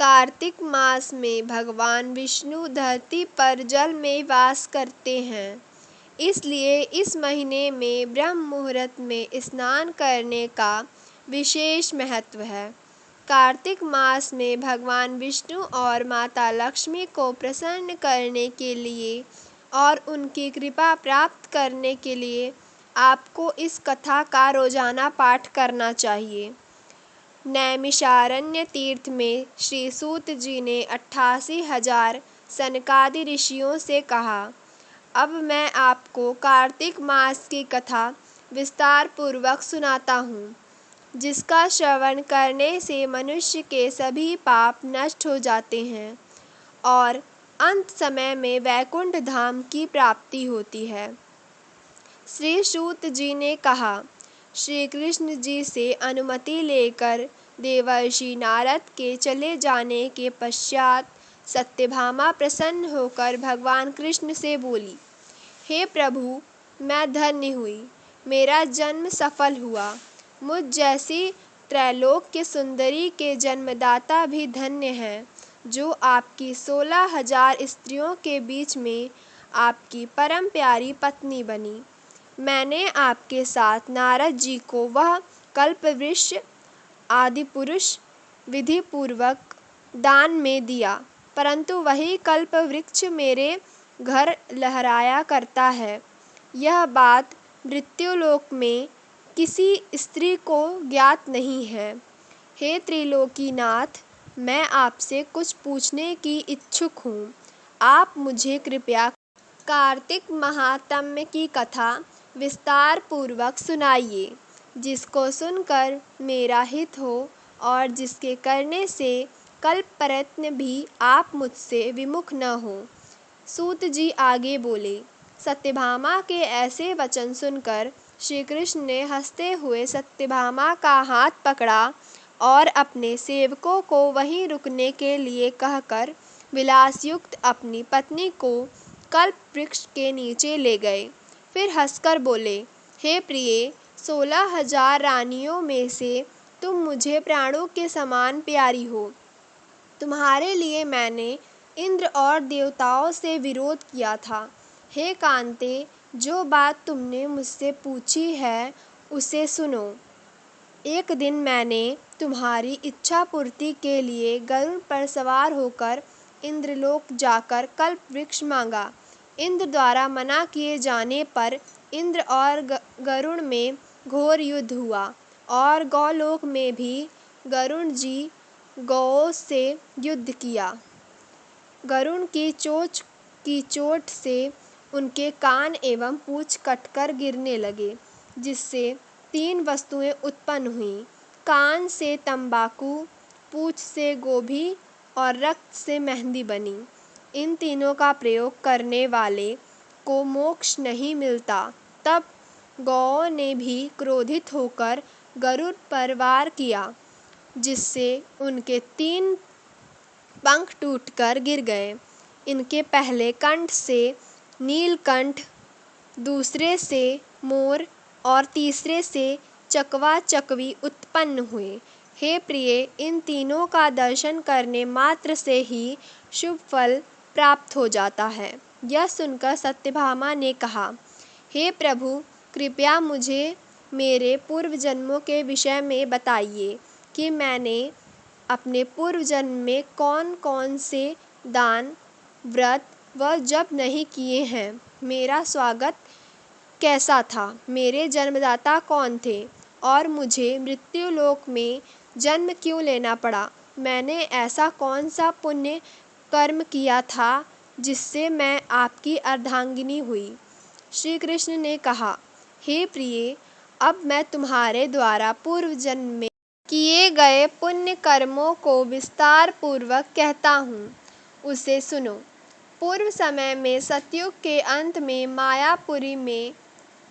कार्तिक मास में भगवान विष्णु धरती पर जल में वास करते हैं, इसलिए इस महीने में ब्रह्म मुहूर्त में स्नान करने का विशेष महत्व है। कार्तिक मास में भगवान विष्णु और माता लक्ष्मी को प्रसन्न करने के लिए और उनकी कृपा प्राप्त करने के लिए आपको इस कथा का रोजाना पाठ करना चाहिए। नैमिषारण्य तीर्थ में श्री सूत जी ने 88,000 सनकादि ऋषियों से कहा, अब मैं आपको कार्तिक मास की कथा विस्तार पूर्वक सुनाता हूँ, जिसका श्रवण करने से मनुष्य के सभी पाप नष्ट हो जाते हैं और अंत समय में वैकुंठ धाम की प्राप्ति होती है। श्री सूत जी ने कहा, श्री कृष्ण जी से अनुमति लेकर देवर्षि नारद के चले जाने के पश्चात सत्यभामा प्रसन्न होकर भगवान कृष्ण से बोली, हे प्रभु, मैं धन्य हुई, मेरा जन्म सफल हुआ। मुझ जैसी त्रैलोक्य सुंदरी के जन्मदाता भी धन्य हैं, जो आपकी 16,000 स्त्रियों के बीच में आपकी परम प्यारी पत्नी बनी। मैंने आपके साथ नारद जी को वह कल्पवृक्ष आदि पुरुष विधि पूर्वक दान में दिया, परंतु वही कल्पवृक्ष मेरे घर लहराया करता है। यह बात मृत्युलोक में किसी स्त्री को ज्ञात नहीं है। हे त्रिलोकीनाथ, मैं आपसे कुछ पूछने की इच्छुक हूँ। आप मुझे कृपया कार्तिक महात्म्य की कथा विस्तार पूर्वक सुनाइए, जिसको सुनकर मेरा हित हो और जिसके करने से कल्पप्रयत्न भी आप मुझसे विमुख न हो। सूत जी आगे बोले, सत्यभामा के ऐसे वचन सुनकर श्री कृष्ण ने हंसते हुए सत्यभामा का हाथ पकड़ा और अपने सेवकों को वहीं रुकने के लिए कहकर विलासयुक्त अपनी पत्नी को कल्प वृक्ष के नीचे ले गए। फिर हंसकर बोले, हे प्रिय, 16,000 रानियों में से तुम मुझे प्राणों के समान प्यारी हो। तुम्हारे लिए मैंने इंद्र और देवताओं से विरोध किया था। हे कांते, जो बात तुमने मुझसे पूछी है उसे सुनो। एक दिन मैंने तुम्हारी इच्छा पूर्ति के लिए गरुड़ पर सवार होकर इंद्रलोक जाकर कल्प वृक्ष मांगा। इंद्र द्वारा मना किए जाने पर इंद्र और गरुड़ में घोर युद्ध हुआ और गौलोक में भी गरुड़ जी गौओं से युद्ध किया। गरुड़ की चोट से उनके कान एवं पूंछ कटकर गिरने लगे, जिससे 3 वस्तुएं उत्पन्न हुईं। कान से तंबाकू, पूंछ से गोभी और रक्त से मेहंदी बनी। इन तीनों का प्रयोग करने वाले को मोक्ष नहीं मिलता। तब गौओं ने भी क्रोधित होकर गरुड़ पर वार किया, जिससे उनके 3 पंख टूटकर गिर गए। इनके पहले कंठ से नीलकंठ, दूसरे से मोर और तीसरे से चकवा चकवी उत्पन्न हुए। हे प्रिय, इन तीनों का दर्शन करने मात्र से ही शुभ फल प्राप्त हो जाता है। यह सुनकर सत्यभामा ने कहा, हे प्रभु, कृपया मुझे मेरे पूर्व जन्मों के विषय में बताइए कि मैंने अपने पूर्व जन्म में कौन कौन से दान, व्रत व जप नहीं किए हैं। मेरा स्वागत कैसा था, मेरे जन्मदाता कौन थे और मुझे मृत्युलोक में जन्म क्यों लेना पड़ा। मैंने ऐसा कौन सा पुण्य कर्म किया था जिससे मैं आपकी अर्धांगिनी हुई। श्री कृष्ण ने कहा, हे प्रिय, अब मैं तुम्हारे द्वारा पूर्व जन्म में किए गए पुण्य कर्मों को विस्तार पूर्वक कहता हूँ, उसे सुनो। पूर्व समय में सतयुग के अंत में मायापुरी में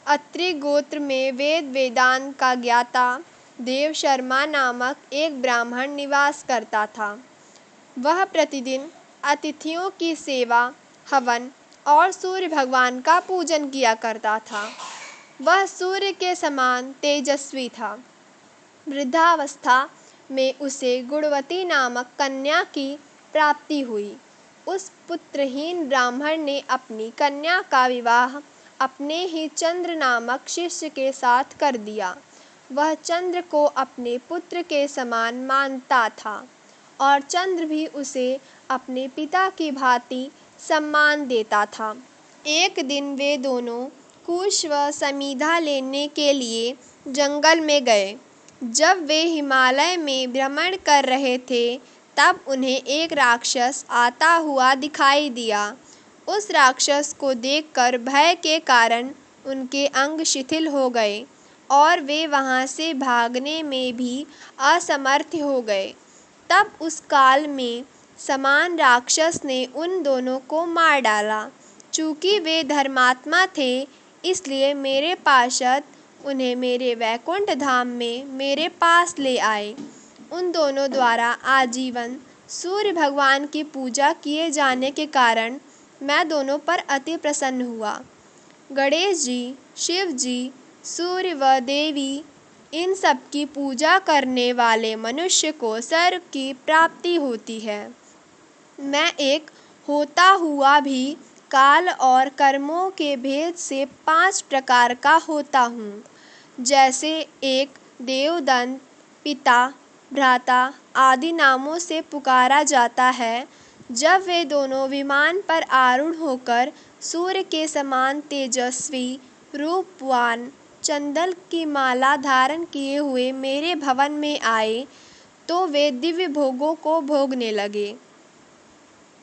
अत्रि गोत्र में वेद वेदांत का ज्ञाता देव शर्मा नामक एक ब्राह्मण निवास करता था। वह प्रतिदिन अतिथियों की सेवा, हवन और सूर्य भगवान का पूजन किया करता था। वह सूर्य के समान तेजस्वी था। वृद्धावस्था में उसे गुणवती नामक कन्या की प्राप्ति हुई। उस पुत्रहीन ब्राह्मण ने अपनी कन्या का विवाह अपने ही चंद्र नामक शिष्य के साथ कर दिया। वह चंद्र को अपने पुत्र के समान मानता था और चंद्र भी उसे अपने पिता की भांति सम्मान देता था। एक दिन वे दोनों कुश व समीधा लेने के लिए जंगल में गए। जब वे हिमालय में भ्रमण कर रहे थे तब उन्हें एक राक्षस आता हुआ दिखाई दिया। उस राक्षस को देखकर भय के कारण उनके अंग शिथिल हो गए और वे वहां से भागने में भी असमर्थ हो गए। तब उस काल में समान राक्षस ने उन दोनों को मार डाला। चूंकि वे धर्मात्मा थे इसलिए मेरे पार्षद उन्हें मेरे वैकुंठ धाम में मेरे पास ले आए। उन दोनों द्वारा आजीवन सूर्य भगवान की पूजा किए जाने के कारण मैं दोनों पर अति प्रसन्न हुआ। गणेश जी, शिव जी, सूर्य व देवी इन सब की पूजा करने वाले मनुष्य को स्वर्ग की प्राप्ति होती है। मैं एक होता हुआ भी काल और कर्मों के भेद से 5 प्रकार का होता हूँ। जैसे एक देवदंत, पिता, भ्राता आदि नामों से पुकारा जाता है। जब वे दोनों विमान पर आरूढ़ होकर सूर्य के समान तेजस्वी, रूपवान, चंदन की माला धारण किए हुए मेरे भवन में आए तो वे दिव्य भोगों को भोगने लगे।